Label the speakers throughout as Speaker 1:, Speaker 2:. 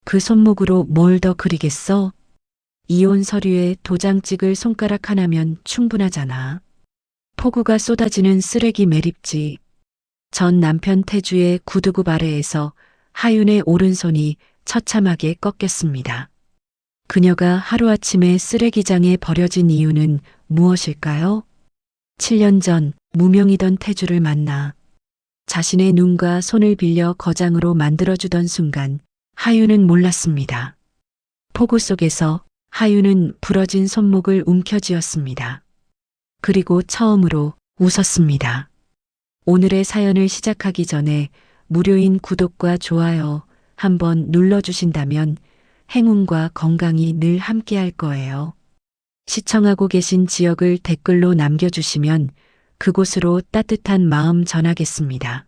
Speaker 1: 그 손목으로 뭘 더 그리겠어? 이혼 서류에 도장 찍을 손가락 하나면 충분하잖아. 폭우가 쏟아지는 쓰레기 매립지. 전 남편 태주의 구두굽 아래에서 하윤의 오른손이 처참하게 꺾였습니다. 그녀가 하루아침에 쓰레기장에 버려진 이유는 무엇일까요? 7년 전 무명이던 태주를 만나 자신의 눈과 손을 빌려 거장으로 만들어주던 순간 하윤은 몰랐습니다. 폭우 속에서 하윤은 부러진 손목을 움켜쥐었습니다. 그리고 처음으로 웃었습니다. 오늘의 사연을 시작하기 전에 무료인 구독과 좋아요 한번 눌러주신다면 행운과 건강이 늘 함께할 거예요. 시청하고 계신 지역을 댓글로 남겨주시면 그곳으로 따뜻한 마음 전하겠습니다.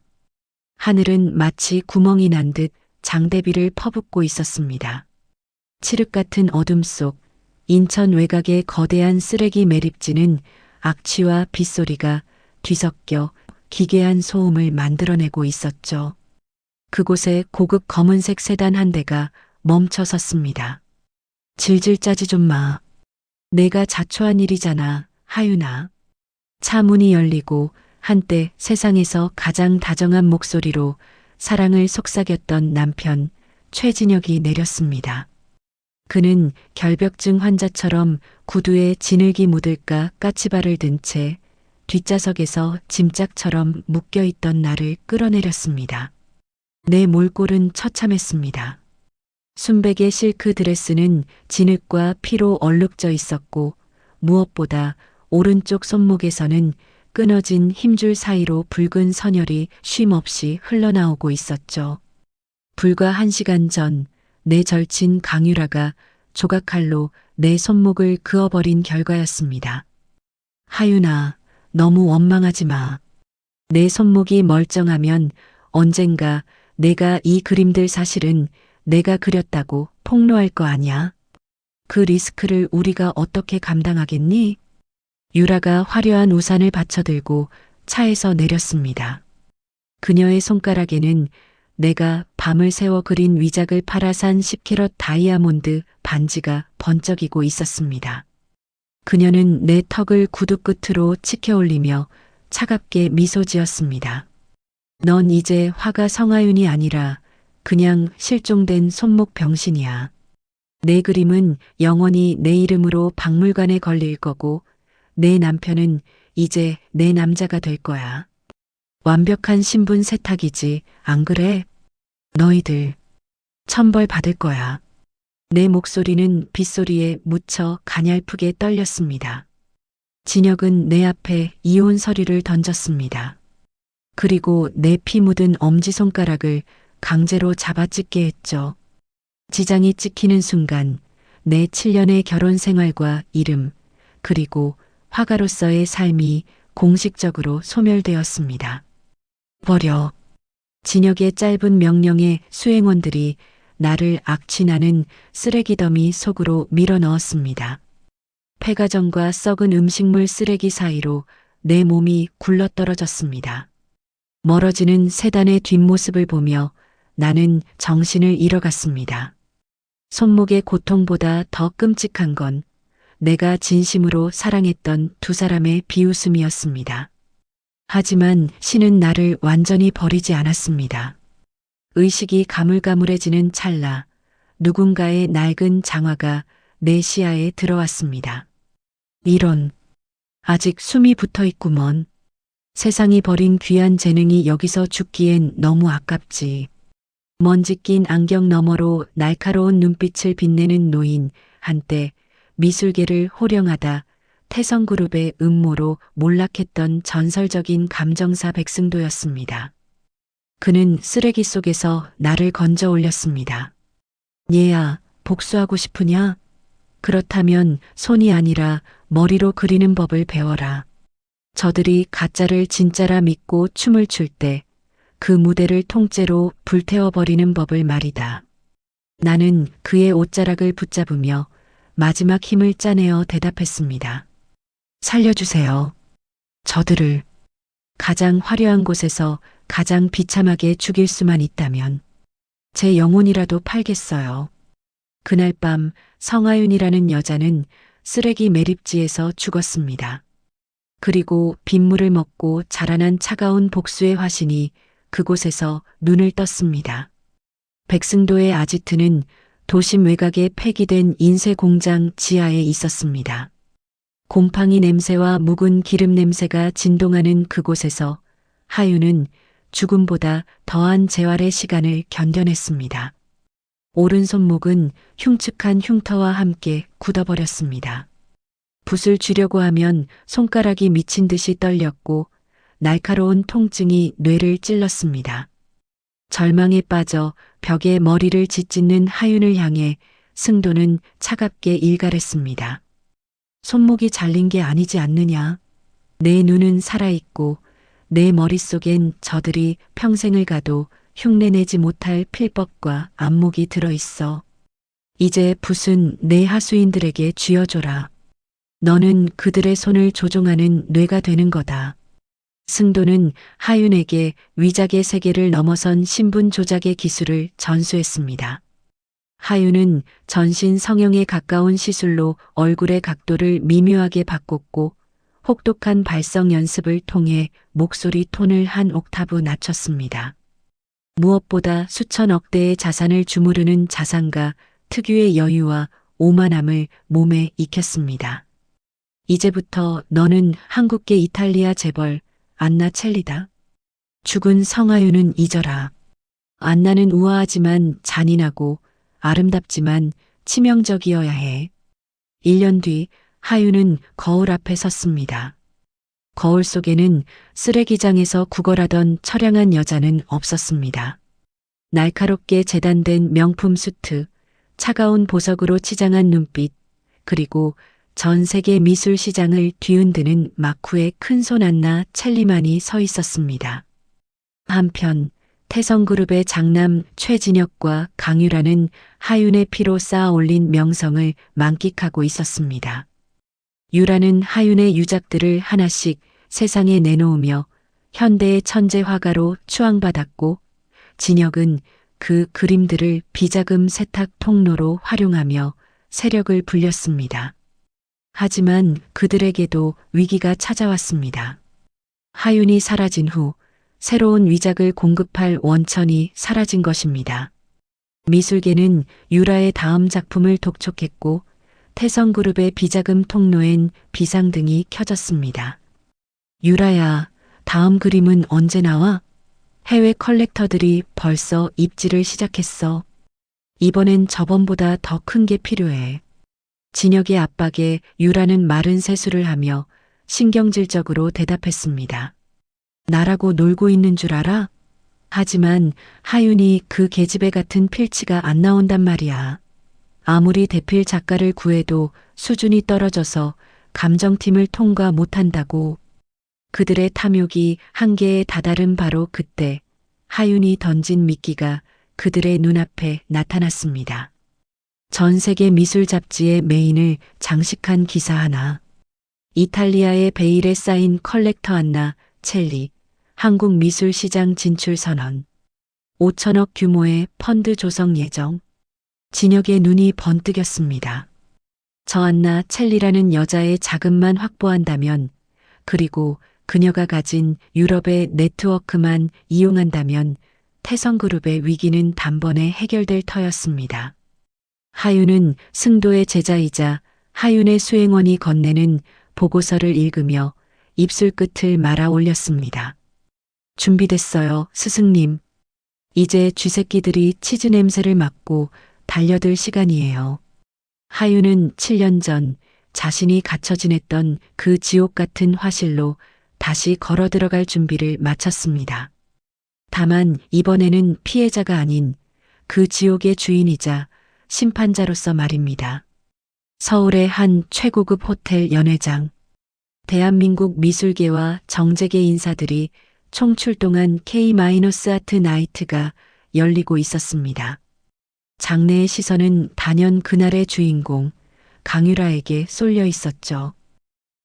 Speaker 1: 하늘은 마치 구멍이 난 듯 장대비를 퍼붓고 있었습니다. 칠흑 같은 어둠 속 인천 외곽의 거대한 쓰레기 매립지는 악취와 빗소리가 뒤섞여 기괴한 소음을 만들어내고 있었죠. 그곳에 고급 검은색 세단 한 대가 멈춰 섰습니다. 질질 짜지 좀 마. 내가 자초한 일이잖아, 하윤아. 차 문이 열리고 한때 세상에서 가장 다정한 목소리로 사랑을 속삭였던 남편 최진혁이 내렸습니다. 그는 결벽증 환자처럼 구두에 진흙이 묻을까 까치발을 든 채 뒷좌석에서 짐짝처럼 묶여있던 나를 끌어내렸습니다. 내 몰골은 처참했습니다. 순백의 실크 드레스는 진흙과 피로 얼룩져 있었고 무엇보다 오른쪽 손목에서는 끊어진 힘줄 사이로 붉은 선혈이 쉼없이 흘러나오고 있었죠. 불과 1시간 전 내 절친 강유라가 조각칼로 내 손목을 그어버린 결과였습니다. 하윤아, 너무 원망하지 마. 내 손목이 멀쩡하면 언젠가 내가 이 그림들 사실은 내가 그렸다고 폭로할 거 아니야. 그 리스크를 우리가 어떻게 감당하겠니? 유라가 화려한 우산을 받쳐들고 차에서 내렸습니다. 그녀의 손가락에는 내가 밤을 새워 그린 위작을 팔아 산 10캐럿 다이아몬드 반지가 번쩍이고 있었습니다. 그녀는 내 턱을 구두 끝으로 치켜올리며 차갑게 미소 지었습니다. 넌 이제 화가 성하윤이 아니라 그냥 실종된 손목 병신이야. 내 그림은 영원히 내 이름으로 박물관에 걸릴 거고 내 남편은 이제 내 남자가 될 거야. 완벽한 신분 세탁이지, 안 그래? 너희들 천벌 받을 거야. 내 목소리는 빗소리에 묻혀 가냘프게 떨렸습니다. 진혁은 내 앞에 이혼 서류를 던졌습니다. 그리고 내 피 묻은 엄지손가락을 강제로 잡아찢게 했죠. 지장이 찍히는 순간 내 7년의 결혼 생활과 이름 그리고 화가로서의 삶이 공식적으로 소멸되었습니다. 버려. 진혁의 짧은 명령에 수행원들이 나를 악취나는 쓰레기 더미 속으로 밀어 넣었습니다. 폐가정과 썩은 음식물 쓰레기 사이로 내 몸이 굴러떨어졌습니다. 멀어지는 세단의 뒷모습을 보며 나는 정신을 잃어갔습니다. 손목의 고통보다 더 끔찍한 건 내가 진심으로 사랑했던 두 사람의 비웃음이었습니다. 하지만 신은 나를 완전히 버리지 않았습니다. 의식이 가물가물해지는 찰나 누군가의 낡은 장화가 내 시야에 들어왔습니다. 이런, 아직 숨이 붙어 있구먼. 세상이 버린 귀한 재능이 여기서 죽기엔 너무 아깝지. 먼지 낀 안경 너머로 날카로운 눈빛을 빛내는 노인, 한때 미술계를 호령하다 태성그룹의 음모로 몰락했던 전설적인 감정사 백승도였습니다. 그는 쓰레기 속에서 나를 건져 올렸습니다. 얘야, 복수하고 싶으냐? 그렇다면 손이 아니라 머리로 그리는 법을 배워라. 저들이 가짜를 진짜라 믿고 춤을 출 때 그 무대를 통째로 불태워버리는 법을 말이다. 나는 그의 옷자락을 붙잡으며 마지막 힘을 짜내어 대답했습니다. 살려주세요. 저들을 가장 화려한 곳에서 가장 비참하게 죽일 수만 있다면. 제 영혼이라도 팔겠어요. 그날 밤 성하윤이라는 여자는 쓰레기 매립지에서 죽었습니다. 그리고 빗물을 먹고 자라난 차가운 복수의 화신이 그곳에서 눈을 떴습니다. 백승도의 아지트는 도심 외곽에 폐기된 인쇄 공장 지하에 있었습니다. 곰팡이 냄새와 묵은 기름 냄새가 진동하는 그곳에서 하윤은 죽음보다 더한 재활의 시간을 견뎌냈습니다. 오른손목은 흉측한 흉터와 함께 굳어버렸습니다. 붓을 쥐려고 하면 손가락이 미친 듯이 떨렸고 날카로운 통증이 뇌를 찔렀습니다. 절망에 빠져 벽에 머리를 짓짓는 하윤을 향해 승도는 차갑게 일갈했습니다. 손목이 잘린 게 아니지 않느냐. 내 눈은 살아있고 내 머릿속엔 저들이 평생을 가도 흉내내지 못할 필법과 안목이 들어있어. 이제 붓은 내 하수인들에게 쥐어줘라. 너는 그들의 손을 조종하는 뇌가 되는 거다. 승도는 하윤에게 위작의 세계를 넘어선 신분 조작의 기술을 전수했습니다. 하윤은 전신 성형에 가까운 시술로 얼굴의 각도를 미묘하게 바꿨고 혹독한 발성 연습을 통해 목소리 톤을 한 옥타브 낮췄습니다. 무엇보다 수천억 대의 자산을 주무르는 자산가 특유의 여유와 오만함을 몸에 익혔습니다. 이제부터 너는 한국계 이탈리아 재벌 안나 첼리다. 죽은 성하윤은 잊어라. 안나는 우아하지만 잔인하고 아름답지만 치명적이어야 해. 1년 뒤 하윤은 거울 앞에 섰습니다. 거울 속에는 쓰레기장에서 구걸하던 처량한 여자는 없었습니다. 날카롭게 재단된 명품 수트, 차가운 보석으로 치장한 눈빛, 그리고 전 세계 미술 시장을 뒤흔드는 마쿠의 큰손 안나 첼리만이 서 있었습니다. 한편 태성그룹의 장남 최진혁과 강유라는 하윤의 피로 쌓아 올린 명성을 만끽하고 있었습니다. 유라는 하윤의 유작들을 하나씩 세상에 내놓으며 현대의 천재 화가로 추앙받았고 진혁은 그 그림들을 비자금 세탁 통로로 활용하며 세력을 불렸습니다. 하지만 그들에게도 위기가 찾아왔습니다. 하윤이 사라진 후 새로운 위작을 공급할 원천이 사라진 것입니다. 미술계는 유라의 다음 작품을 독촉했고 태성그룹의 비자금 통로엔 비상등이 켜졌습니다. 유라야, 다음 그림은 언제 나와? 해외 컬렉터들이 벌써 입지를 시작했어. 이번엔 저번보다 더 큰 게 필요해. 진혁의 압박에 유라는 마른 세수를 하며 신경질적으로 대답했습니다. 나라고 놀고 있는 줄 알아? 하지만 하윤이 그 계집애 같은 필치가 안 나온단 말이야. 아무리 대필 작가를 구해도 수준이 떨어져서 감정팀을 통과 못한다고. 그들의 탐욕이 한계에 다다른 바로 그때 하윤이 던진 미끼가 그들의 눈앞에 나타났습니다. 전 세계 미술 잡지의 메인을 장식한 기사 하나. 이탈리아의 베일에 쌓인 컬렉터 안나 첼리, 한국 미술 시장 진출 선언. 5천억 규모의 펀드 조성 예정. 진혁의 눈이 번뜩였습니다. 저 안나 첼리라는 여자의 자금만 확보한다면, 그리고 그녀가 가진 유럽의 네트워크만 이용한다면 태성그룹의 위기는 단번에 해결될 터였습니다. 하윤은 승도의 제자이자 하윤의 수행원이 건네는 보고서를 읽으며 입술 끝을 말아 올렸습니다. 준비됐어요, 스승님. 이제 쥐새끼들이 치즈 냄새를 맡고 달려들 시간이에요. 하윤은 7년 전 자신이 갇혀 지냈던 그 지옥 같은 화실로 다시 걸어 들어갈 준비를 마쳤습니다. 다만 이번에는 피해자가 아닌 그 지옥의 주인이자 심판자로서 말입니다. 서울의 한 최고급 호텔 연회장. 대한민국 미술계와 정재계 인사들이 총출동한 K-아트 나이트가 열리고 있었습니다. 장내의 시선은 단연 그날의 주인공 강유라에게 쏠려 있었죠.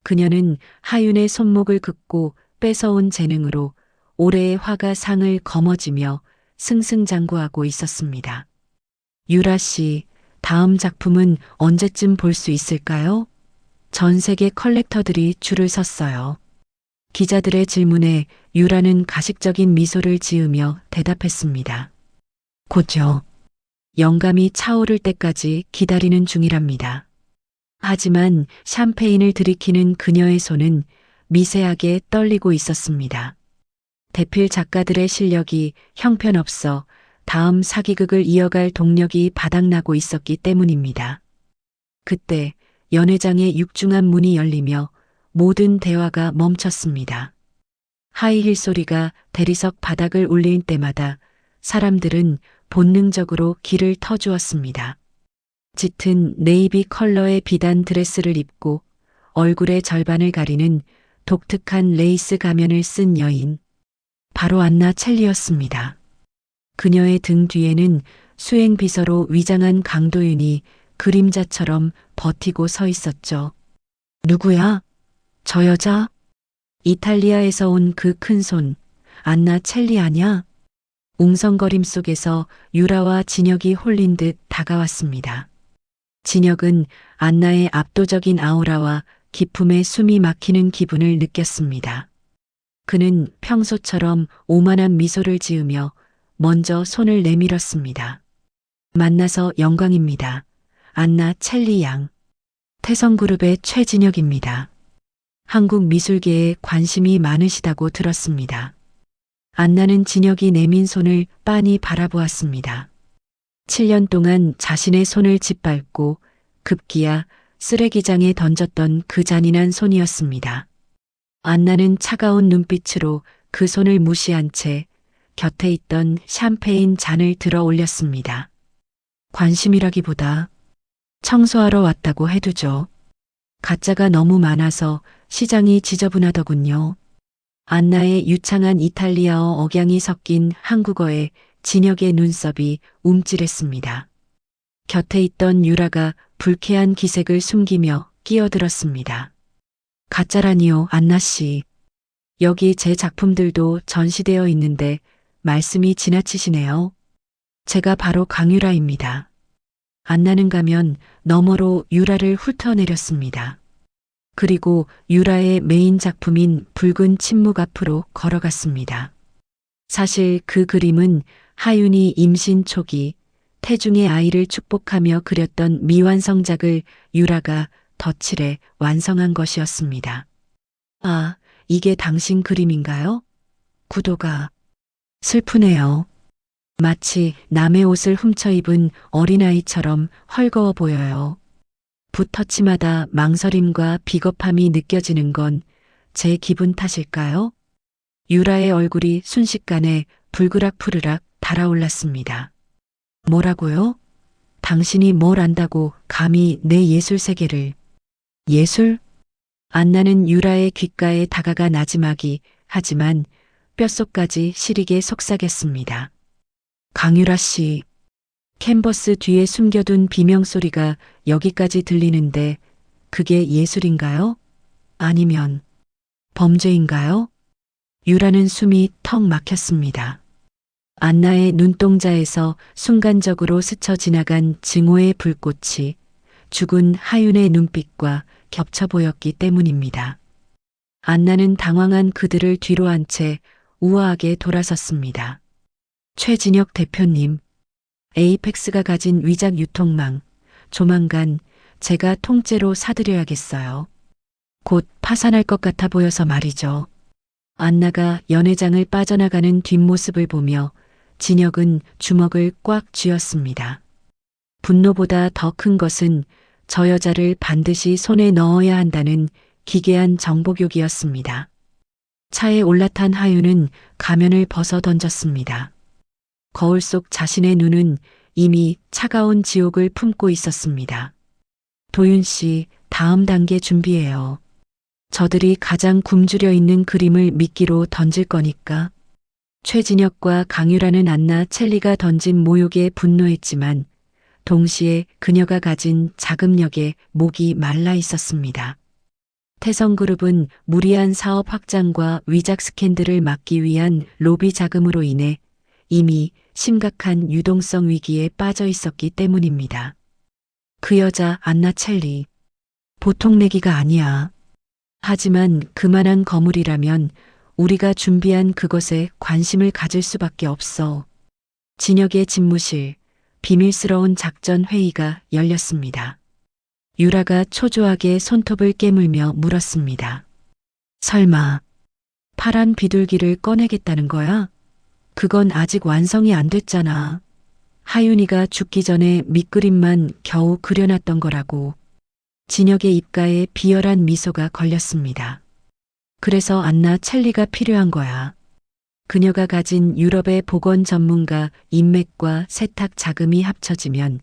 Speaker 1: 그녀는 하윤의 손목을 긋고 뺏어온 재능으로 올해의 화가상을 거머쥐며 승승장구하고 있었습니다. 유라 씨, 다음 작품은 언제쯤 볼 수 있을까요? 전 세계 컬렉터들이 줄을 섰어요. 기자들의 질문에 유라는 가식적인 미소를 지으며 대답했습니다. 곧요. 영감이 차오를 때까지 기다리는 중이랍니다. 하지만 샴페인을 들이키는 그녀의 손은 미세하게 떨리고 있었습니다. 대필 작가들의 실력이 형편없어 다음 사기극을 이어갈 동력이 바닥나고 있었기 때문입니다. 그때 연회장의 육중한 문이 열리며 모든 대화가 멈췄습니다. 하이힐 소리가 대리석 바닥을 울릴 때마다 사람들은 본능적으로 귀를 터주었습니다. 짙은 네이비 컬러의 비단 드레스를 입고 얼굴의 절반을 가리는 독특한 레이스 가면을 쓴 여인. 바로 안나 첼리였습니다. 그녀의 등 뒤에는 수행 비서로 위장한 강도윤이 그림자처럼 버티고 서 있었죠. 누구야? 저 여자? 이탈리아에서 온 그 큰 손, 안나 첼리 아냐? 웅성거림 속에서 유라와 진혁이 홀린 듯 다가왔습니다. 진혁은 안나의 압도적인 아우라와 기품에 숨이 막히는 기분을 느꼈습니다. 그는 평소처럼 오만한 미소를 지으며 먼저 손을 내밀었습니다. 만나서 영광입니다. 안나 첼리 양. 태성그룹의 최진혁입니다. 한국 미술계에 관심이 많으시다고 들었습니다. 안나는 진혁이 내민 손을 빤히 바라보았습니다. 7년 동안 자신의 손을 짓밟고 급기야 쓰레기장에 던졌던 그 잔인한 손이었습니다. 안나는 차가운 눈빛으로 그 손을 무시한 채 곁에 있던 샴페인 잔을 들어 올렸습니다. 관심이라기보다 청소하러 왔다고 해두죠. 가짜가 너무 많아서 시장이 지저분하더군요. 안나의 유창한 이탈리아어 억양이 섞인 한국어에 진혁의 눈썹이 움찔했습니다. 곁에 있던 유라가 불쾌한 기색을 숨기며 끼어들었습니다. 가짜라니요, 안나 씨. 여기 제 작품들도 전시되어 있는데 말씀이 지나치시네요. 제가 바로 강유라입니다. 안나는 가면 너머로 유라를 훑어내렸습니다. 그리고 유라의 메인 작품인 붉은 침묵 앞으로 걸어갔습니다. 사실 그 그림은 하윤이 임신 초기 태중의 아이를 축복하며 그렸던 미완성작을 유라가 덧칠해 완성한 것이었습니다. 아, 이게 당신 그림인가요? 구도가 슬프네요. 마치 남의 옷을 훔쳐 입은 어린아이처럼 헐거워 보여요. 붓터치마다 망설임과 비겁함이 느껴지는 건 제 기분 탓일까요? 유라의 얼굴이 순식간에 불그락푸르락 달아올랐습니다. 뭐라고요? 당신이 뭘 안다고 감히 내 예술 세계를. 예술? 안나는 유라의 귓가에 다가가 나지막이 하지만 뼛속까지 시리게 속삭였습니다. 강유라 씨, 캔버스 뒤에 숨겨둔 비명소리가 여기까지 들리는데 그게 예술인가요? 아니면 범죄인가요? 유라는 숨이 턱 막혔습니다. 안나의 눈동자에서 순간적으로 스쳐 지나간 증오의 불꽃이 죽은 하윤의 눈빛과 겹쳐 보였기 때문입니다. 안나는 당황한 그들을 뒤로 한 채 우아하게 돌아섰습니다. 최진혁 대표님, 에이펙스가 가진 위작 유통망, 조만간 제가 통째로 사들여야겠어요. 곧 파산할 것 같아 보여서 말이죠. 안나가 연회장을 빠져나가는 뒷모습을 보며 진혁은 주먹을 꽉 쥐었습니다. 분노보다 더 큰 것은 저 여자를 반드시 손에 넣어야 한다는 기괴한 정복욕이었습니다. 차에 올라탄 하윤은 가면을 벗어 던졌습니다. 거울 속 자신의 눈은 이미 차가운 지옥을 품고 있었습니다. 도윤 씨, 다음 단계 준비해요. 저들이 가장 굶주려 있는 그림을 미끼로 던질 거니까. 최진혁과 강유라는 안나 첼리가 던진 모욕에 분노했지만 동시에 그녀가 가진 자금력에 목이 말라 있었습니다. 태성그룹은 무리한 사업 확장과 위작 스캔들을 막기 위한 로비 자금으로 인해 이미 심각한 유동성 위기에 빠져 있었기 때문입니다. 그 여자 안나 첼리. 보통 내기가 아니야. 하지만 그만한 거물이라면 우리가 준비한 그것에 관심을 가질 수밖에 없어. 진혁의 집무실, 비밀스러운 작전 회의가 열렸습니다. 유라가 초조하게 손톱을 깨물며 물었습니다. 설마 파란 비둘기를 꺼내겠다는 거야? 그건 아직 완성이 안 됐잖아. 하윤이가 죽기 전에 밑그림만 겨우 그려놨던 거라고. 진혁의 입가에 비열한 미소가 걸렸습니다. 그래서 안나 첼리가 필요한 거야. 그녀가 가진 유럽의 보건 전문가 인맥과 세탁 자금이 합쳐지면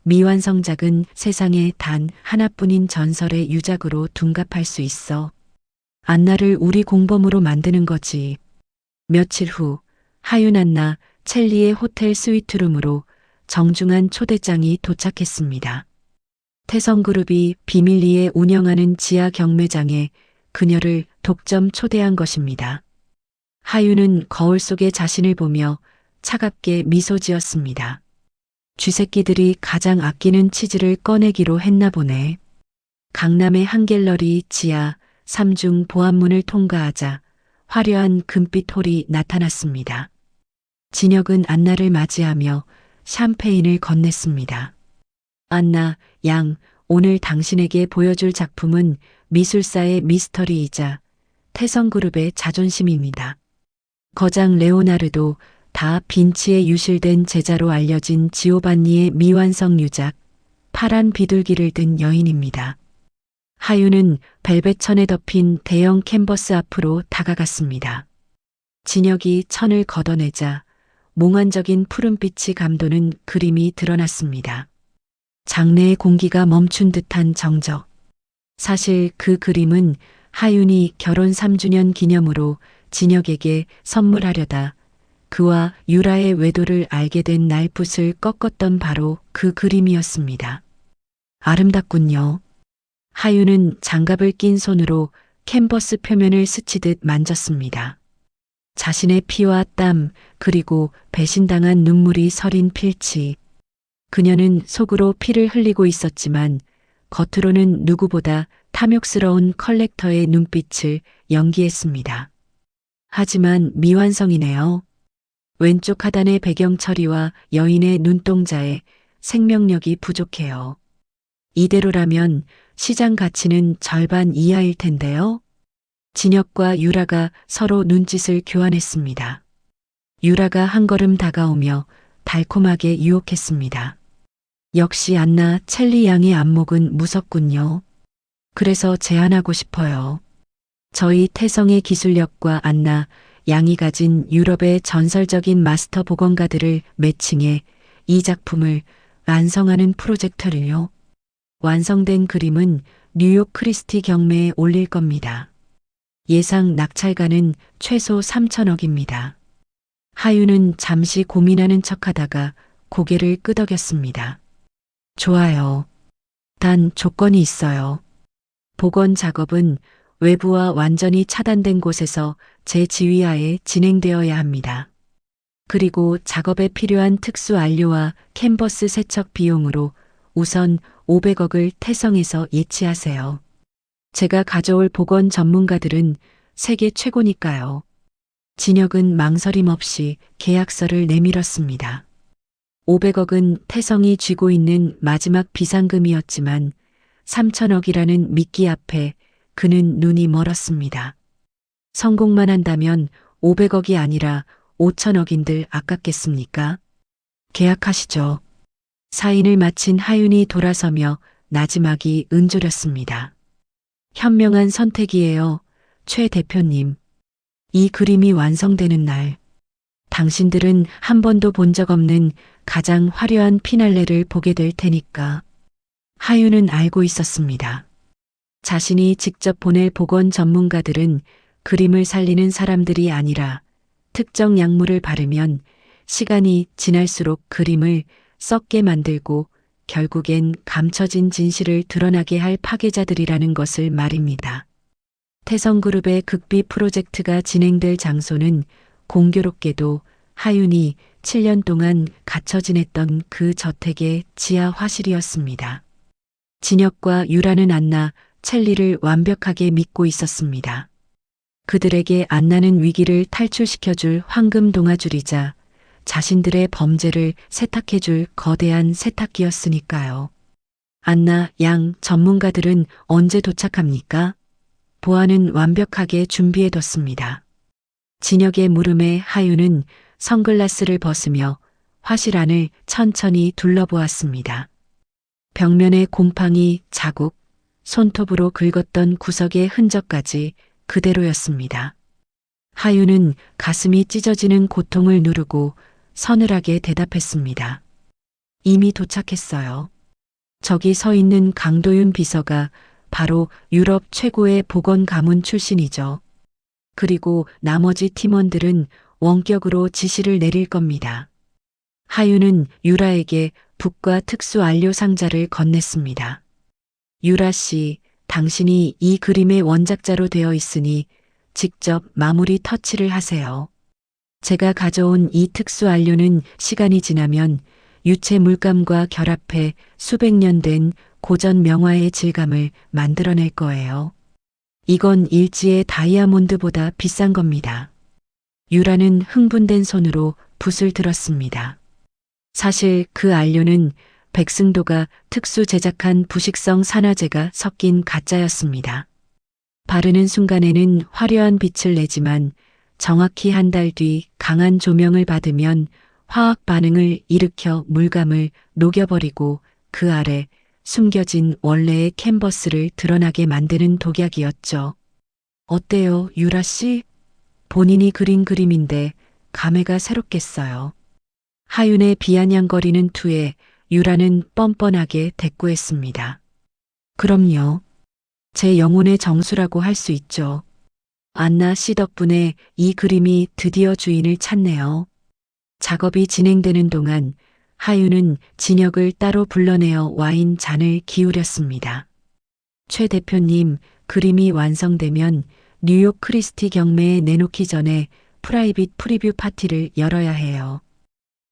Speaker 1: 미완성작은 세상에 단 하나뿐인 전설의 유작으로 둔갑할 수 있어. 안나를 우리 공범으로 만드는 거지. 며칠 후 하윤 안나 첼리의 호텔 스위트룸으로 정중한 초대장이 도착했습니다. 태성그룹이 비밀리에 운영하는 지하 경매장에 그녀를 독점 초대한 것입니다. 하윤은 거울 속의 자신을 보며 차갑게 미소 지었습니다. 쥐새끼들이 가장 아끼는 치즈를 꺼내기로 했나 보네. 강남의 한 갤러리 지하 3중 보안문을 통과하자 화려한 금빛 홀이 나타났습니다. 진혁은 안나를 맞이하며 샴페인을 건넸습니다. 안나, 양, 오늘 당신에게 보여줄 작품은 미술사의 미스터리이자 태성그룹의 자존심입니다. 거장 레오나르도 다 빈치에 유실된 제자로 알려진 지오반니의 미완성 유작, 파란 비둘기를 든 여인입니다. 하윤은 벨벳 천에 덮인 대형 캔버스 앞으로 다가갔습니다. 진혁이 천을 걷어내자 몽환적인 푸른빛이 감도는 그림이 드러났습니다. 장내의 공기가 멈춘 듯한 정적. 사실 그 그림은 하윤이 결혼 3주년 기념으로 진혁에게 선물하려다 그와 유라의 외도를 알게 된 날붓을 꺾었던 바로 그 그림이었습니다. 아름답군요. 하윤은 장갑을 낀 손으로 캔버스 표면을 스치듯 만졌습니다. 자신의 피와 땀 그리고 배신당한 눈물이 서린 필치. 그녀는 속으로 피를 흘리고 있었지만 겉으로는 누구보다 탐욕스러운 컬렉터의 눈빛을 연기했습니다. 하지만 미완성이네요. 왼쪽 하단의 배경 처리와 여인의 눈동자에 생명력이 부족해요. 이대로라면 시장 가치는 절반 이하일 텐데요. 진혁과 유라가 서로 눈짓을 교환했습니다. 유라가 한 걸음 다가오며 달콤하게 유혹했습니다. 역시 안나 첼리 양의 안목은 무섭군요. 그래서 제안하고 싶어요. 저희 태성의 기술력과 안나 양이 가진 유럽의 전설적인 마스터 보건가들을 매칭해 이 작품을 완성하는 프로젝트를요. 완성된 그림은 뉴욕 크리스티 경매에 올릴 겁니다. 예상 낙찰가는 최소 3천억입니다. 하윤은 잠시 고민하는 척하다가 고개를 끄덕였습니다. 좋아요. 단 조건이 있어요. 복원 작업은 외부와 완전히 차단된 곳에서 제 지휘하에 진행되어야 합니다. 그리고 작업에 필요한 특수 안료와 캔버스 세척 비용으로 우선 500억을 태성에서 예치하세요. 제가 가져올 복원 전문가들은 세계 최고니까요. 진혁은 망설임 없이 계약서를 내밀었습니다. 500억은 태성이 쥐고 있는 마지막 비상금이었지만 3천억이라는 미끼 앞에 그는 눈이 멀었습니다. 성공만 한다면 500억이 아니라 5천억인들 아깝겠습니까? 계약하시죠. 사인을 마친 하윤이 돌아서며 나지막이 은조렸습니다. 현명한 선택이에요, 최 대표님. 이 그림이 완성되는 날, 당신들은 한 번도 본 적 없는 가장 화려한 피날레를 보게 될 테니까. 하윤은 알고 있었습니다. 자신이 직접 보낼 복원 전문가들은 그림을 살리는 사람들이 아니라 특정 약물을 바르면 시간이 지날수록 그림을 썩게 만들고 결국엔 감춰진 진실을 드러나게 할 파괴자들이라는 것을 말입니다. 태성그룹의 극비 프로젝트가 진행될 장소는 공교롭게도 하윤이 7년 동안 갇혀 지냈던 그 저택의 지하 화실이었습니다. 진혁과 유라는 안나, 첼리를 완벽하게 믿고 있었습니다. 그들에게 안나는 위기를 탈출시켜줄 황금 동아줄이자 자신들의 범죄를 세탁해줄 거대한 세탁기였으니까요. 안나, 양 전문가들은 언제 도착합니까? 보안은 완벽하게 준비해뒀습니다. 진혁의 물음에 하윤은 선글라스를 벗으며 화실 안을 천천히 둘러보았습니다. 벽면의 곰팡이, 자국, 손톱으로 긁었던 구석의 흔적까지 그대로였습니다. 하윤은 가슴이 찢어지는 고통을 누르고 서늘하게 대답했습니다. 이미 도착했어요. 저기 서 있는 강도윤 비서가 바로 유럽 최고의 보건 가문 출신이죠. 그리고 나머지 팀원들은 원격으로 지시를 내릴 겁니다. 하윤은 유라에게 북과 특수 안료 상자를 건넸습니다. 유라 씨, 당신이 이 그림의 원작자로 되어 있으니 직접 마무리 터치를 하세요. 제가 가져온 이 특수 안료는 시간이 지나면 유체 물감과 결합해 수백 년 된 고전 명화의 질감을 만들어낼 거예요. 이건 일지의 다이아몬드보다 비싼 겁니다. 유라는 흥분된 손으로 붓을 들었습니다. 사실 그 안료는 백승도가 특수 제작한 부식성 산화제가 섞인 가짜였습니다. 바르는 순간에는 화려한 빛을 내지만 정확히 한 달 뒤 강한 조명을 받으면 화학 반응을 일으켜 물감을 녹여버리고 그 아래 숨겨진 원래의 캔버스를 드러나게 만드는 독약이었죠. 어때요, 유라 씨? 본인이 그린 그림인데 감회가 새롭겠어요. 하윤의 비아냥거리는 투에 유라는 뻔뻔하게 대꾸했습니다. 그럼요. 제 영혼의 정수라고 할 수 있죠. 안나 씨 덕분에 이 그림이 드디어 주인을 찾네요. 작업이 진행되는 동안 하윤은 진혁을 따로 불러내어 와인 잔을 기울였습니다. 최 대표님, 그림이 완성되면 뉴욕 크리스티 경매에 내놓기 전에 프라이빗 프리뷰 파티를 열어야 해요.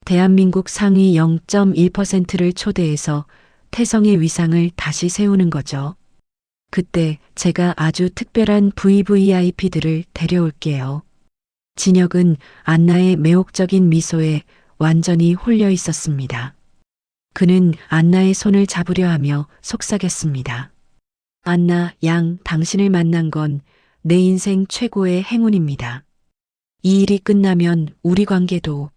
Speaker 1: 대한민국 상위 0.1%를 초대해서 태성의 위상을 다시 세우는 거죠. 그때 제가 아주 특별한 VVIP들을 데려올게요. 진혁은 안나의 매혹적인 미소에 완전히 홀려 있었습니다. 그는 안나의 손을 잡으려 하며 속삭였습니다. 안나 양, 당신을 만난 건 내 인생 최고의 행운입니다. 이 일이 끝나면 우리 관계도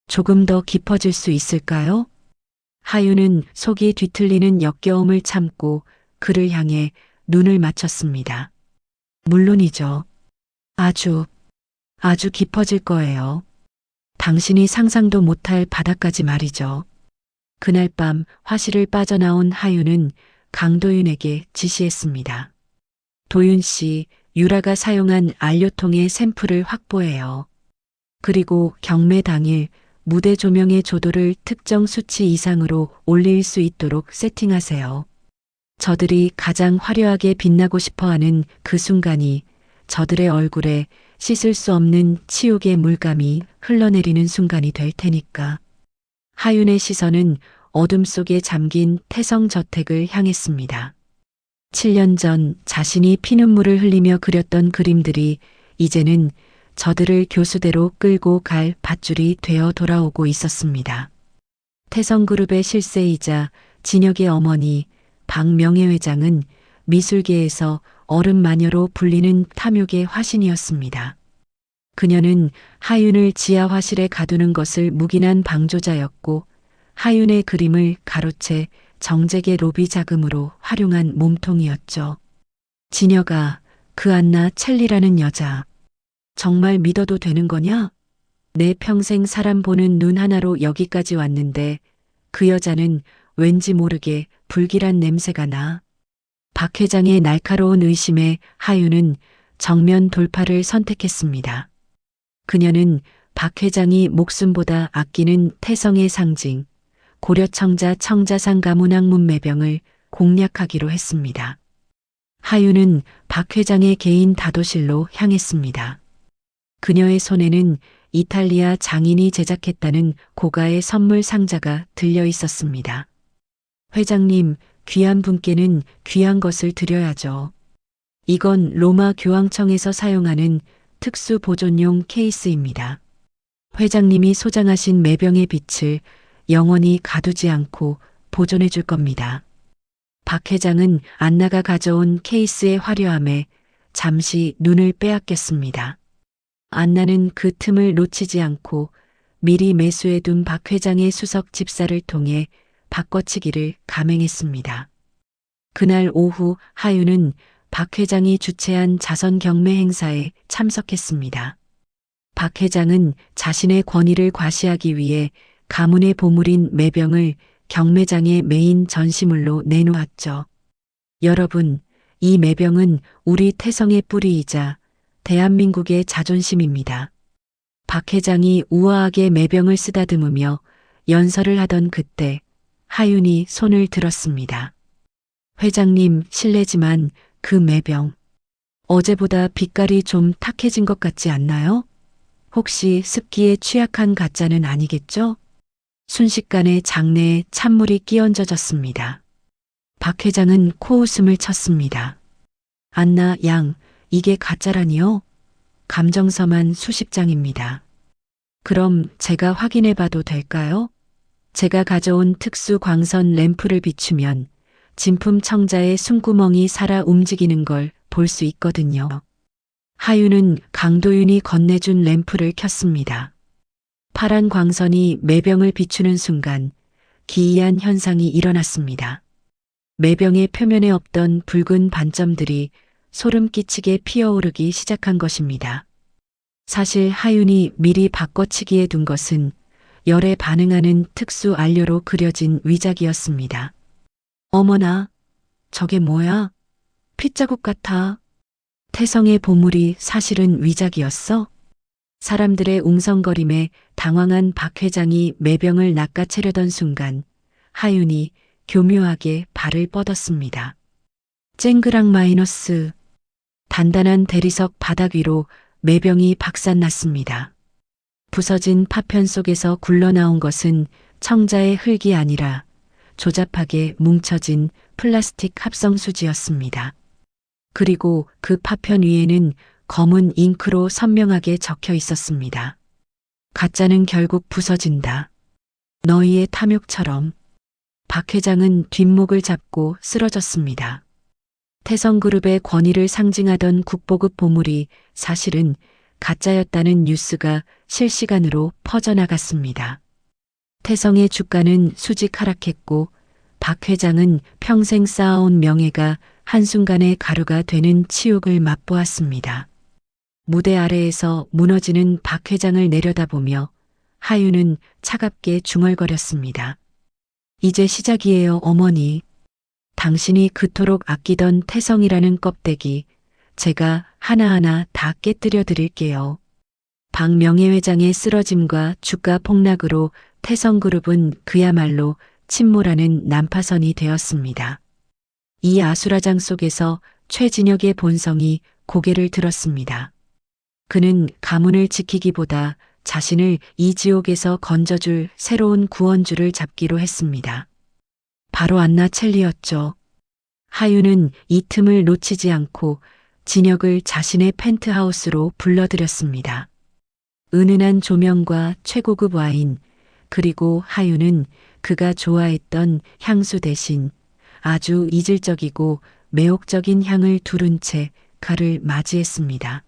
Speaker 1: 조금 더 깊어질 수 있을까요? 하윤은 속이 뒤틀리는 역겨움을 참고 그를 향해 눈을 맞췄습니다. 물론이죠. 아주 깊어질 거예요. 당신이 상상도 못할 바다까지 말이죠. 그날 밤 화실을 빠져나온 하윤은 강도윤에게 지시했습니다. 도윤 씨, 유라가 사용한 안료통의 샘플을 확보해요. 그리고 경매 당일 무대 조명의 조도를 특정 수치 이상으로 올릴 수 있도록 세팅하세요. 저들이 가장 화려하게 빛나고 싶어하는 그 순간이 저들의 얼굴에 씻을 수 없는 치욕의 물감이 흘러내리는 순간이 될 테니까. 하윤의 시선은 어둠 속에 잠긴 태성 저택을 향했습니다. 7년 전 자신이 피눈물을 흘리며 그렸던 그림들이 이제는 저들을 교수대로 끌고 갈 밧줄이 되어 돌아오고 있었습니다. 태성그룹의 실세이자 진혁의 어머니 박명애 회장은 미술계에서 얼음 마녀로 불리는 탐욕의 화신이었습니다. 그녀는 하윤을 지하 화실에 가두는 것을 묵인한 방조자였고 하윤의 그림을 가로채 정재계 로비 자금으로 활용한 몸통이었죠. 진혁아, 그 안나 첼리라는 여자 정말 믿어도 되는 거냐? 내 평생 사람 보는 눈 하나로 여기까지 왔는데 그 여자는 왠지 모르게 불길한 냄새가 나. 박 회장의 날카로운 의심에 하윤은 정면 돌파를 선택했습니다. 그녀는 박 회장이 목숨보다 아끼는 태성의 상징, 고려청자 청자상 가문학 문매병을 공략하기로 했습니다. 하윤은 박 회장의 개인 다도실로 향했습니다. 그녀의 손에는 이탈리아 장인이 제작했다는 고가의 선물 상자가 들려 있었습니다. 회장님, 귀한 분께는 귀한 것을 드려야죠. 이건 로마 교황청에서 사용하는 특수 보존용 케이스입니다. 회장님이 소장하신 매병의 빛을 영원히 가두지 않고 보존해 줄 겁니다. 박 회장은 안나가 가져온 케이스의 화려함에 잠시 눈을 빼앗겼습니다. 안나는 그 틈을 놓치지 않고 미리 매수해둔 박 회장의 수석 집사를 통해 바꿔치기를 감행했습니다. 그날 오후 하윤은 박 회장이 주최한 자선 경매 행사에 참석했습니다. 박 회장은 자신의 권위를 과시하기 위해 가문의 보물인 매병을 경매장의 메인 전시물로 내놓았죠. 여러분, 이 매병은 우리 태성의 뿌리이자 대한민국의 자존심입니다. 박 회장이 우아하게 매병을 쓰다듬으며 연설을 하던 그때 하윤이 손을 들었습니다. 회장님, 실례지만 그 매병, 어제보다 빛깔이 좀 탁해진 것 같지 않나요? 혹시 습기에 취약한 가짜는 아니겠죠? 순식간에 장내에 찬물이 끼얹어졌습니다. 박 회장은 코웃음을 쳤습니다. 안나 양, 이게 가짜라니요? 감정서만 수십 장입니다. 그럼 제가 확인해 봐도 될까요? 제가 가져온 특수 광선 램프를 비추면 진품 청자의 숨구멍이 살아 움직이는 걸 볼 수 있거든요. 하윤은 강도윤이 건네준 램프를 켰습니다. 파란 광선이 매병을 비추는 순간 기이한 현상이 일어났습니다. 매병의 표면에 없던 붉은 반점들이 소름 끼치게 피어오르기 시작한 것입니다. 사실 하윤이 미리 바꿔치기해 둔 것은 열에 반응하는 특수 안료로 그려진 위작이었습니다. 어머나, 저게 뭐야? 핏자국 같아. 태성의 보물이 사실은 위작이었어? 사람들의 웅성거림에 당황한 박 회장이 매병을 낚아채려던 순간 하윤이 교묘하게 발을 뻗었습니다. 쨍그랑 마이너스. 단단한 대리석 바닥 위로 매병이 박산났습니다. 부서진 파편 속에서 굴러나온 것은 청자의 흙이 아니라 조잡하게 뭉쳐진 플라스틱 합성수지였습니다. 그리고 그 파편 위에는 검은 잉크로 선명하게 적혀 있었습니다. 가짜는 결국 부서진다. 너희의 탐욕처럼. 박 회장은 뒷목을 잡고 쓰러졌습니다. 태성그룹의 권위를 상징하던 국보급 보물이 사실은 가짜였다는 뉴스가 실시간으로 퍼져나갔습니다. 태성의 주가는 수직 하락했고 박 회장은 평생 쌓아온 명예가 한순간에 가루가 되는 치욕을 맛보았습니다. 무대 아래에서 무너지는 박 회장을 내려다보며 하윤은 차갑게 중얼거렸습니다. 이제 시작이에요, 어머니. 당신이 그토록 아끼던 태성이라는 껍데기, 제가 하나하나 다 깨뜨려 드릴게요. 박 명예회장의 쓰러짐과 주가 폭락으로 태성그룹은 그야말로 침몰하는 난파선이 되었습니다. 이 아수라장 속에서 최진혁의 본성이 고개를 들었습니다. 그는 가문을 지키기보다 자신을 이 지옥에서 건져줄 새로운 구원주를 잡기로 했습니다. 바로 안나 첼리였죠. 하윤은 이 틈을 놓치지 않고 진혁을 자신의 펜트하우스로 불러들였습니다. 은은한 조명과 최고급 와인, 그리고 하윤은 그가 좋아했던 향수 대신 아주 이질적이고 매혹적인 향을 두른 채 그를 맞이했습니다.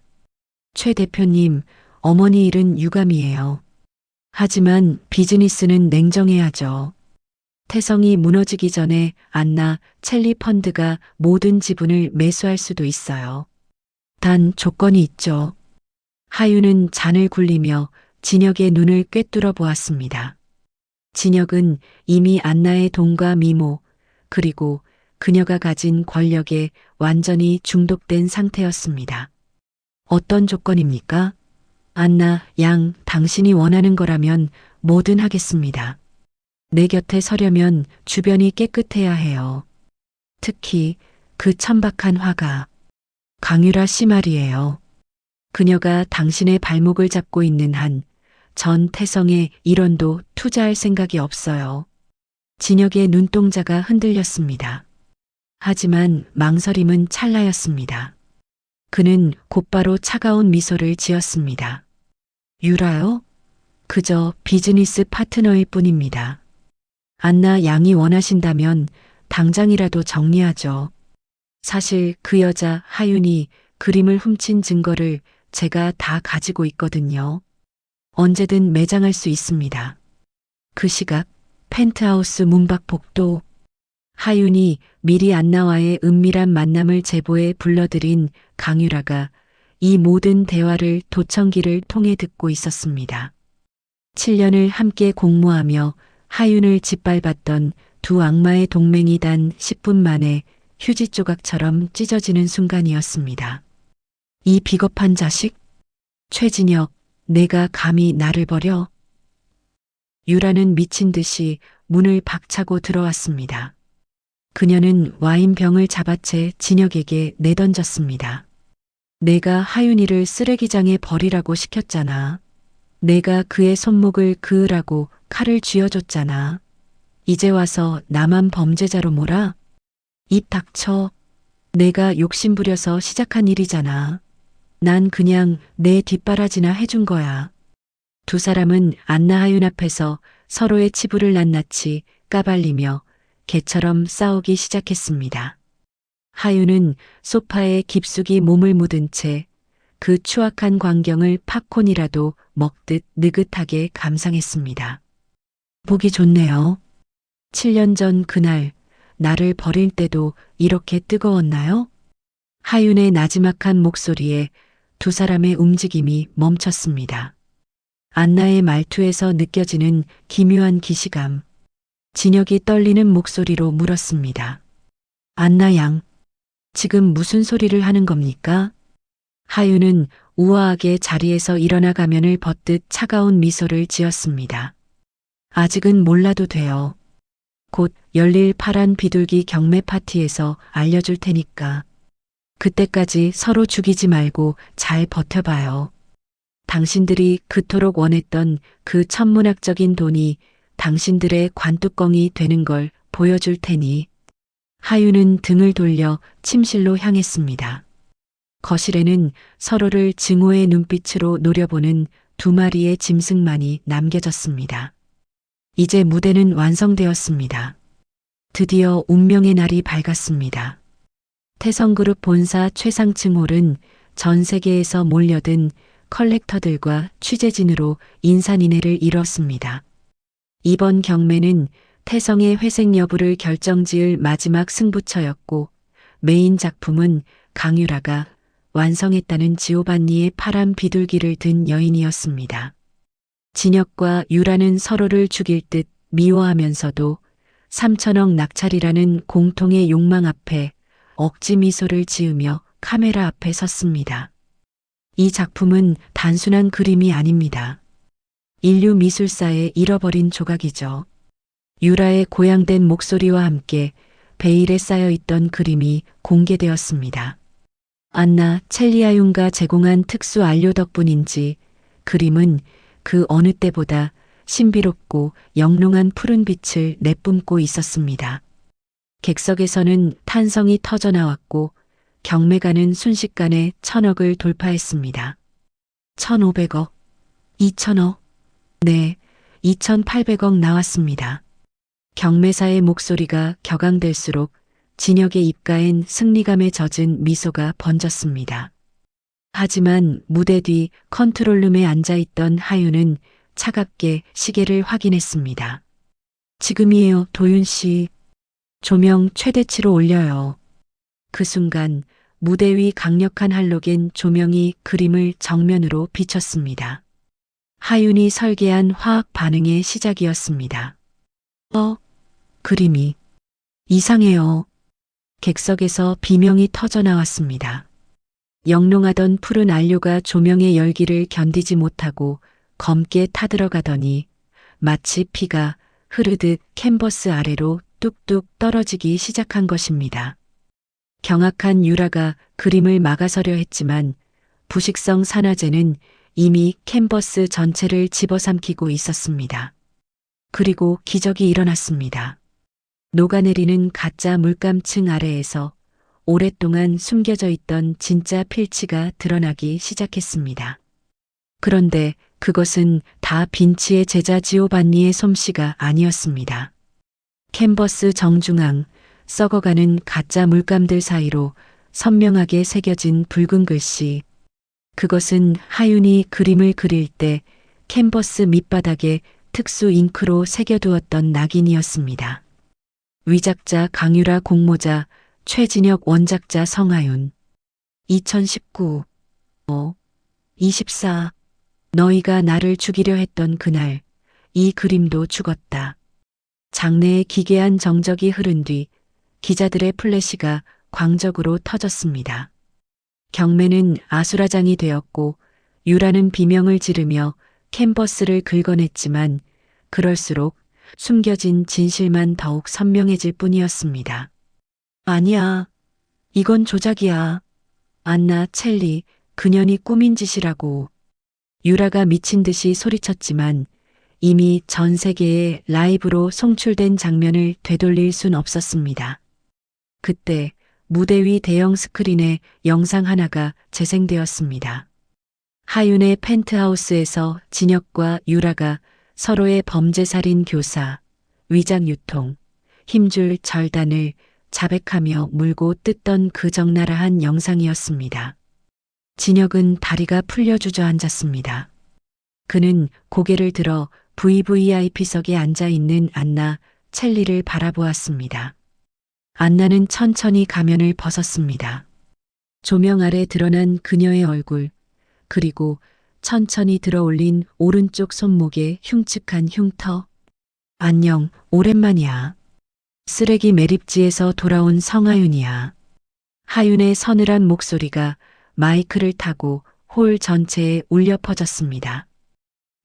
Speaker 1: 최 대표님, 어머니 일은 유감이에요. 하지만 비즈니스는 냉정해야죠. 태성이 무너지기 전에 안나 첼리 펀드가 모든 지분을 매수할 수도 있어요. 단 조건이 있죠. 하윤은 잔을 굴리며 진혁의 눈을 꿰뚫어 보았습니다. 진혁은 이미 안나의 돈과 미모, 그리고 그녀가 가진 권력에 완전히 중독된 상태였습니다. 어떤 조건입니까? 안나 양, 당신이 원하는 거라면 뭐든 하겠습니다. 내 곁에 서려면 주변이 깨끗해야 해요. 특히 그 천박한 화가 강유라 씨 말이에요. 그녀가 당신의 발목을 잡고 있는 한 전 태성에 1원도 투자할 생각이 없어요. 진혁의 눈동자가 흔들렸습니다. 하지만 망설임은 찰나였습니다. 그는 곧바로 차가운 미소를 지었습니다. 유라요? 그저 비즈니스 파트너일 뿐입니다. 안나 양이 원하신다면 당장이라도 정리하죠. 사실 그 여자 하윤이 그림을 훔친 증거를 제가 다 가지고 있거든요. 언제든 매장할 수 있습니다. 그 시각 펜트하우스 문 밖 복도. 하윤이 미리 안나와의 은밀한 만남을 제보해 불러들인 강유라가 이 모든 대화를 도청기를 통해 듣고 있었습니다. 7년을 함께 공모하며 하윤을 짓밟았던 두 악마의 동맹이 단 10분 만에 휴지 조각처럼 찢어지는 순간이었습니다. 이 비겁한 자식? 최진혁, 내가 감히 나를 버려? 유라는 미친 듯이 문을 박차고 들어왔습니다. 그녀는 와인병을 잡아채 진혁에게 내던졌습니다. 내가 하윤이를 쓰레기장에 버리라고 시켰잖아. 내가 그의 손목을 그으라고 칼을 쥐어줬잖아. 이제 와서 나만 범죄자로 몰아? 입 닥쳐. 내가 욕심부려서 시작한 일이잖아. 난 그냥 내 뒷바라지나 해준 거야. 두 사람은 안나 하윤 앞에서 서로의 치부를 낱낱이 까발리며 개처럼 싸우기 시작했습니다. 하윤은 소파에 깊숙이 몸을 묻은 채 그 추악한 광경을 팝콘이라도 먹듯 느긋하게 감상했습니다. 보기 좋네요. 7년 전 그날 나를 버릴 때도 이렇게 뜨거웠나요? 하윤의 나지막한 목소리에 두 사람의 움직임이 멈췄습니다. 안나의 말투에서 느껴지는 기묘한 기시감. 진혁이 떨리는 목소리로 물었습니다. 안나 양, 지금 무슨 소리를 하는 겁니까? 하윤은 우아하게 자리에서 일어나 가면을 벗듯 차가운 미소를 지었습니다. 아직은 몰라도 돼요. 곧 열릴 파란 비둘기 경매 파티에서 알려줄 테니까. 그때까지 서로 죽이지 말고 잘 버텨봐요. 당신들이 그토록 원했던 그 천문학적인 돈이 당신들의 관뚜껑이 되는 걸 보여줄 테니. 하윤은 등을 돌려 침실로 향했습니다. 거실에는 서로를 증오의 눈빛으로 노려보는 두 마리의 짐승만이 남겨졌습니다. 이제 무대는 완성되었습니다. 드디어 운명의 날이 밝았습니다. 태성그룹 본사 최상층 홀은 전 세계에서 몰려든 컬렉터들과 취재진으로 인산인해를 이뤘습니다. 이번 경매는 태성의 회색 여부를 결정지을 마지막 승부처였고 메인 작품은 강유라가 완성했다는 지오반니의 파란 비둘기를 든 여인이었습니다. 진혁과 유라는 서로를 죽일 듯 미워하면서도 3천억 낙찰이라는 공통의 욕망 앞에 억지 미소를 지으며 카메라 앞에 섰습니다. 이 작품은 단순한 그림이 아닙니다. 인류 미술사의 잃어버린 조각이죠. 유라의 고양된 목소리와 함께 베일에 쌓여있던 그림이 공개되었습니다. 안나 첼리아윤가 제공한 특수 안료 덕분인지 그림은 그 어느 때보다 신비롭고 영롱한 푸른 빛을 내뿜고 있었습니다. 객석에서는 탄성이 터져나왔고 경매가는 순식간에 1,000억을 돌파했습니다. 1,500억, 2,000억, 네, 2,800억 나왔습니다. 경매사의 목소리가 격앙될수록 진혁의 입가엔 승리감에 젖은 미소가 번졌습니다. 하지만 무대 뒤 컨트롤룸에 앉아있던 하윤은 차갑게 시계를 확인했습니다. 지금이에요, 도윤 씨. 조명 최대치로 올려요. 그 순간 무대 위 강력한 할로겐 조명이 그림을 정면으로 비췄습니다. 하윤이 설계한 화학 반응의 시작이었습니다. 그림이 이상해요. 객석에서 비명이 터져나왔습니다. 영롱하던 푸른 안료가 조명의 열기를 견디지 못하고 검게 타들어가더니 마치 피가 흐르듯 캔버스 아래로 뚝뚝 떨어지기 시작한 것입니다. 경악한 유라가 그림을 막아서려 했지만 부식성 산화제는 이미 캔버스 전체를 집어삼키고 있었습니다. 그리고 기적이 일어났습니다. 녹아내리는 가짜 물감층 아래에서 오랫동안 숨겨져 있던 진짜 필치가 드러나기 시작했습니다. 그런데 그것은 다 빈치의 제자 지오반니의 솜씨가 아니었습니다. 캔버스 정중앙 썩어가는 가짜 물감들 사이로 선명하게 새겨진 붉은 글씨. 그것은 하윤이 그림을 그릴 때 캔버스 밑바닥에 특수 잉크로 새겨두었던 낙인이었습니다. 위작자 강유라 공모자 최진혁 원작자 성하윤 2019 24 너희가 나를 죽이려 했던 그날 이 그림도 죽었다. 장내에 기괴한 정적이 흐른 뒤 기자들의 플래시가 광적으로 터졌습니다. 경매는 아수라장이 되었고 유라는 비명을 지르며 캔버스를 긁어냈지만 그럴수록 숨겨진 진실만 더욱 선명해질 뿐이었습니다. 아니야. 이건 조작이야. 안나 첼리, 그년이 꾸민 짓이라고. 유라가 미친 듯이 소리쳤지만 이미 전 세계에 라이브로 송출된 장면을 되돌릴 순 없었습니다. 그때 무대 위 대형 스크린에 영상 하나가 재생되었습니다. 하윤의 펜트하우스에서 진혁과 유라가 서로의 범죄살인 교사, 위장 유통, 힘줄 절단을 자백하며 물고 뜯던 그 적나라한 영상이었습니다. 진혁은 다리가 풀려 주저앉았습니다. 그는 고개를 들어 VVIP석에 앉아있는 안나 첼리를 바라보았습니다. 안나는 천천히 가면을 벗었습니다. 조명 아래 드러난 그녀의 얼굴, 그리고 천천히 들어올린 오른쪽 손목에 흉측한 흉터. 안녕, 오랜만이야. 쓰레기 매립지에서 돌아온 성하윤이야. 하윤의 서늘한 목소리가 마이크를 타고 홀 전체에 울려 퍼졌습니다.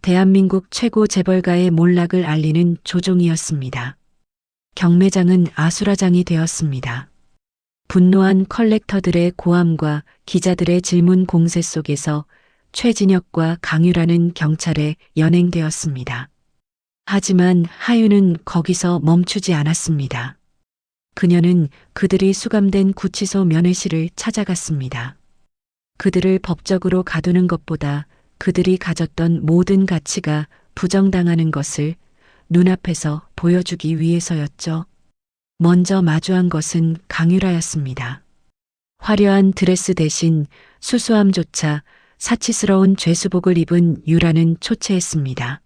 Speaker 1: 대한민국 최고 재벌가의 몰락을 알리는 조종이었습니다. 경매장은 아수라장이 되었습니다. 분노한 컬렉터들의 고함과 기자들의 질문 공세 속에서 최진혁과 강유라는 경찰에 연행되었습니다. 하지만 하윤은 거기서 멈추지 않았습니다. 그녀는 그들이 수감된 구치소 면회실을 찾아갔습니다. 그들을 법적으로 가두는 것보다 그들이 가졌던 모든 가치가 부정당하는 것을 눈앞에서 보여주기 위해서였죠. 먼저 마주한 것은 강유라였습니다. 화려한 드레스 대신 수수함조차 사치스러운 죄수복을 입은 유라는 초췌했습니다.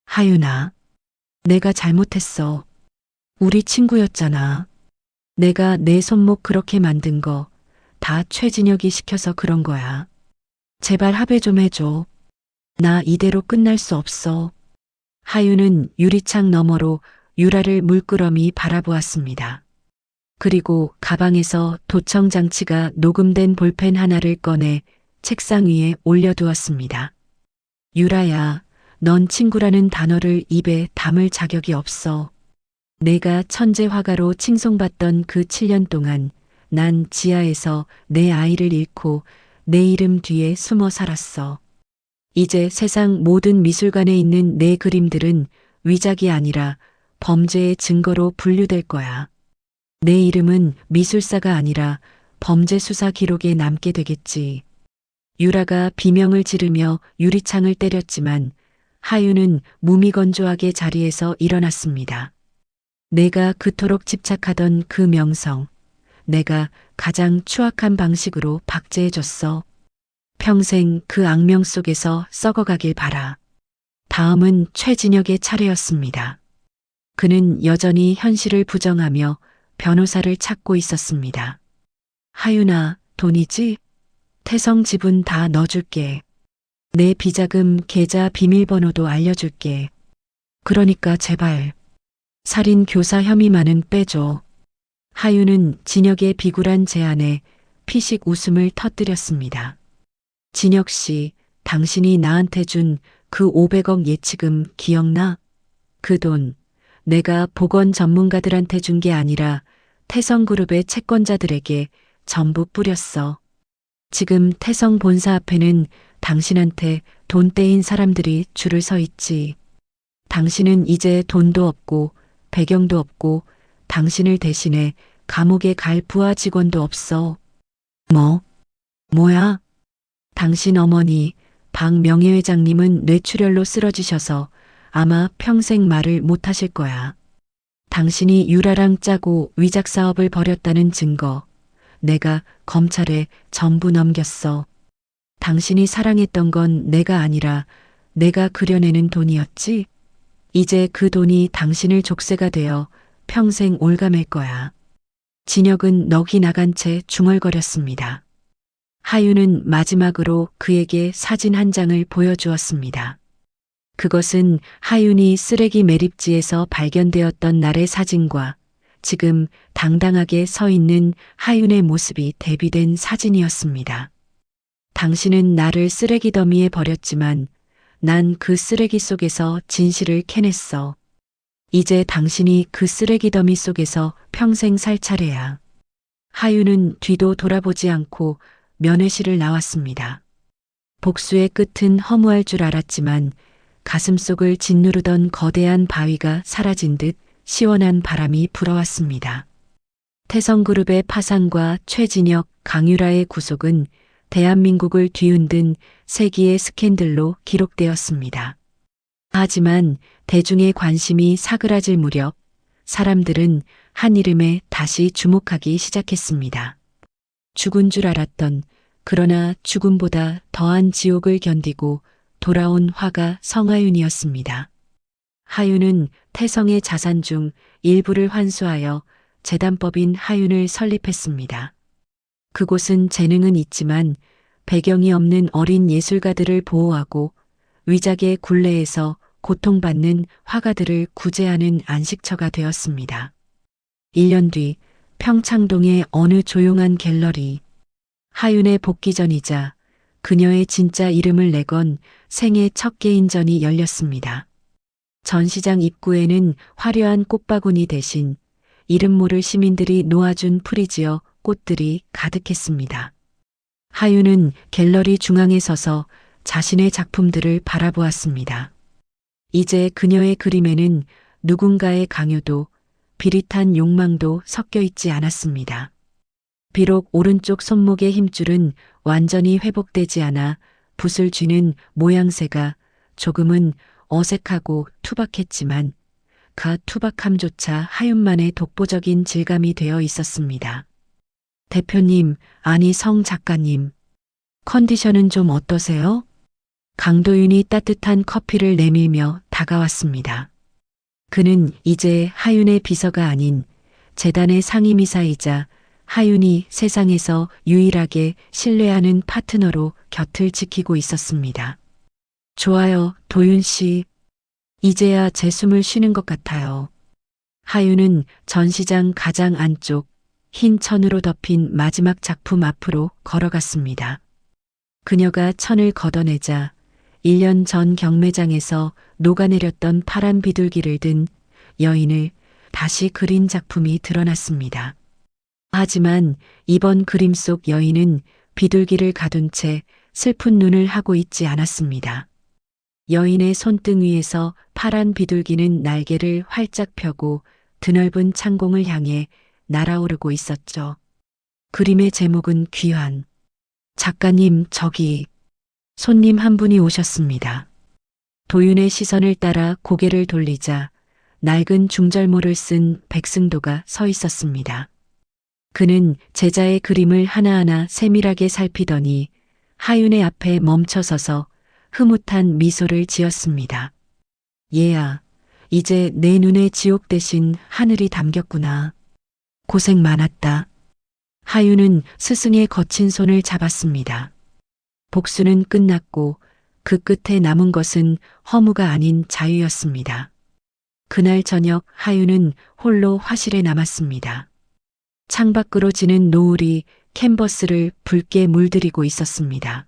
Speaker 1: 하윤아, 내가 잘못했어. 우리 친구였잖아. 내가 내 손목 그렇게 만든 거 다 최진혁이 시켜서 그런 거야. 제발 합의 좀 해줘. 나 이대로 끝날 수 없어. 하윤은 유리창 너머로 유라를 물끄러미 바라보았습니다. 그리고 가방에서 도청 장치가 녹음된 볼펜 하나를 꺼내 책상 위에 올려두었습니다. 유라야, 넌 친구라는 단어를 입에 담을 자격이 없어. 내가 천재 화가로 칭송받던 그 7년 동안 난 지하에서 내 아이를 잃고 내 이름 뒤에 숨어 살았어. 이제 세상 모든 미술관에 있는 내 그림들은 위작이 아니라 범죄의 증거로 분류될 거야. 내 이름은 미술사가 아니라 범죄 수사 기록에 남게 되겠지. 유라가 비명을 지르며 유리창을 때렸지만 하윤은 무미건조하게 자리에서 일어났습니다. 내가 그토록 집착하던 그 명성, 내가 가장 추악한 방식으로 박제해줬어. 평생 그 악명 속에서 썩어가길 바라. 다음은 최진혁의 차례였습니다. 그는 여전히 현실을 부정하며 변호사를 찾고 있었습니다. 하윤아, 돈이지? 태성 지분 다 넣어줄게. 내 비자금 계좌 비밀번호도 알려줄게. 그러니까 제발 살인 교사 혐의만은 빼줘. 하윤은 진혁의 비굴한 제안에 피식 웃음을 터뜨렸습니다. 진혁 씨, 당신이 나한테 준 그 500억 예치금 기억나? 그 돈 내가 보건 전문가들한테 준 게 아니라 태성그룹의 채권자들에게 전부 뿌렸어. 지금 태성 본사 앞에는 당신한테 돈 떼인 사람들이 줄을 서 있지. 당신은 이제 돈도 없고 배경도 없고 당신을 대신해 감옥에 갈 부하 직원도 없어. 뭐야? 당신 어머니 박 명예회장님은 뇌출혈로 쓰러지셔서 아마 평생 말을 못 하실 거야. 당신이 유라랑 짜고 위작 사업을 벌였다는 증거 내가 검찰에 전부 넘겼어. 당신이 사랑했던 건 내가 아니라 내가 그려내는 돈이었지? 이제 그 돈이 당신을 족쇄가 되어 평생 올가맬 거야. 진혁은 넋이 나간 채 중얼거렸습니다. 하윤은 마지막으로 그에게 사진 한 장을 보여주었습니다. 그것은 하윤이 쓰레기 매립지에서 발견되었던 날의 사진과 지금 당당하게 서 있는 하윤의 모습이 대비된 사진이었습니다. 당신은 나를 쓰레기 더미에 버렸지만 난 그 쓰레기 속에서 진실을 캐냈어. 이제 당신이 그 쓰레기 더미 속에서 평생 살 차례야. 하윤은 뒤도 돌아보지 않고 면회실을 나왔습니다. 복수의 끝은 허무할 줄 알았지만 가슴속을 짓누르던 거대한 바위가 사라진 듯 시원한 바람이 불어왔습니다. 태성그룹의 파산과 최진혁, 강유라의 구속은 대한민국을 뒤흔든 세기의 스캔들로 기록되었습니다. 하지만 대중의 관심이 사그라질 무렵 사람들은 한 이름에 다시 주목하기 시작했습니다. 죽은 줄 알았던 그러나 죽음보다 더한 지옥을 견디고 돌아온 화가 성하윤이었습니다. 하윤은 태성의 자산 중 일부를 환수하여 재단법인 하윤을 설립했습니다. 그곳은 재능은 있지만 배경이 없는 어린 예술가들을 보호하고 위작의 굴레에서 고통받는 화가들을 구제하는 안식처가 되었습니다. 1년 뒤 평창동의 어느 조용한 갤러리. 하윤의 복귀 전이자 그녀의 진짜 이름을 내건 생애 첫 개인전이 열렸습니다. 전시장 입구에는 화려한 꽃바구니 대신 이름 모를 시민들이 놓아준 풀이지어 꽃들이 가득했습니다. 하윤은 갤러리 중앙에 서서 자신의 작품들을 바라보았습니다. 이제 그녀의 그림에는 누군가의 강요도 비릿한 욕망도 섞여 있지 않았습니다. 비록 오른쪽 손목의 힘줄은 완전히 회복되지 않아 붓을 쥐는 모양새가 조금은 어색하고 투박했지만 그 투박함조차 하윤만의 독보적인 질감이 되어 있었습니다. 대표님, 아니 성 작가님, 컨디션은 좀 어떠세요? 강도윤이 따뜻한 커피를 내밀며 다가왔습니다. 그는 이제 하윤의 비서가 아닌 재단의 상임이사이자 하윤이 세상에서 유일하게 신뢰하는 파트너로 곁을 지키고 있었습니다. 좋아요, 도윤 씨. 이제야 제 숨을 쉬는 것 같아요. 하윤은 전시장 가장 안쪽 흰 천으로 덮인 마지막 작품 앞으로 걸어갔습니다. 그녀가 천을 걷어내자 1년 전 경매장에서 녹아내렸던 파란 비둘기를 든 여인을 다시 그린 작품이 드러났습니다. 하지만 이번 그림 속 여인은 비둘기를 가둔 채 슬픈 눈을 하고 있지 않았습니다. 여인의 손등 위에서 파란 비둘기는 날개를 활짝 펴고 드넓은 창공을 향해 날아오르고 있었죠. 그림의 제목은 귀환. 작가님, 저기. 손님 한 분이 오셨습니다. 도윤의 시선을 따라 고개를 돌리자 낡은 중절모를 쓴 백승도가 서 있었습니다. 그는 제자의 그림을 하나하나 세밀하게 살피더니 하윤의 앞에 멈춰서서 흐뭇한 미소를 지었습니다. 얘야, 이제 내 눈에 지옥 대신 하늘이 담겼구나. 고생 많았다. 하윤은 스승의 거친 손을 잡았습니다. 복수는 끝났고 그 끝에 남은 것은 허무가 아닌 자유였습니다. 그날 저녁 하윤은 홀로 화실에 남았습니다. 창밖으로 지는 노을이 캔버스를 붉게 물들이고 있었습니다.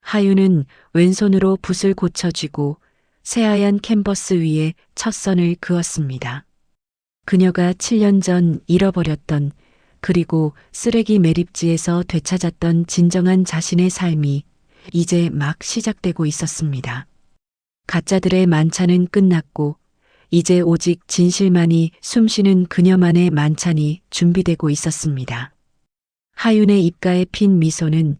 Speaker 1: 하윤은 왼손으로 붓을 고쳐쥐고 새하얀 캔버스 위에 첫 선을 그었습니다. 그녀가 7년 전 잃어버렸던 그리고 쓰레기 매립지에서 되찾았던 진정한 자신의 삶이 이제 막 시작되고 있었습니다. 가짜들의 만찬은 끝났고 이제 오직 진실만이 숨쉬는 그녀만의 만찬이 준비되고 있었습니다. 하윤의 입가에 핀 미소는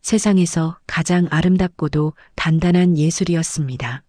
Speaker 1: 세상에서 가장 아름답고도 단단한 예술이었습니다.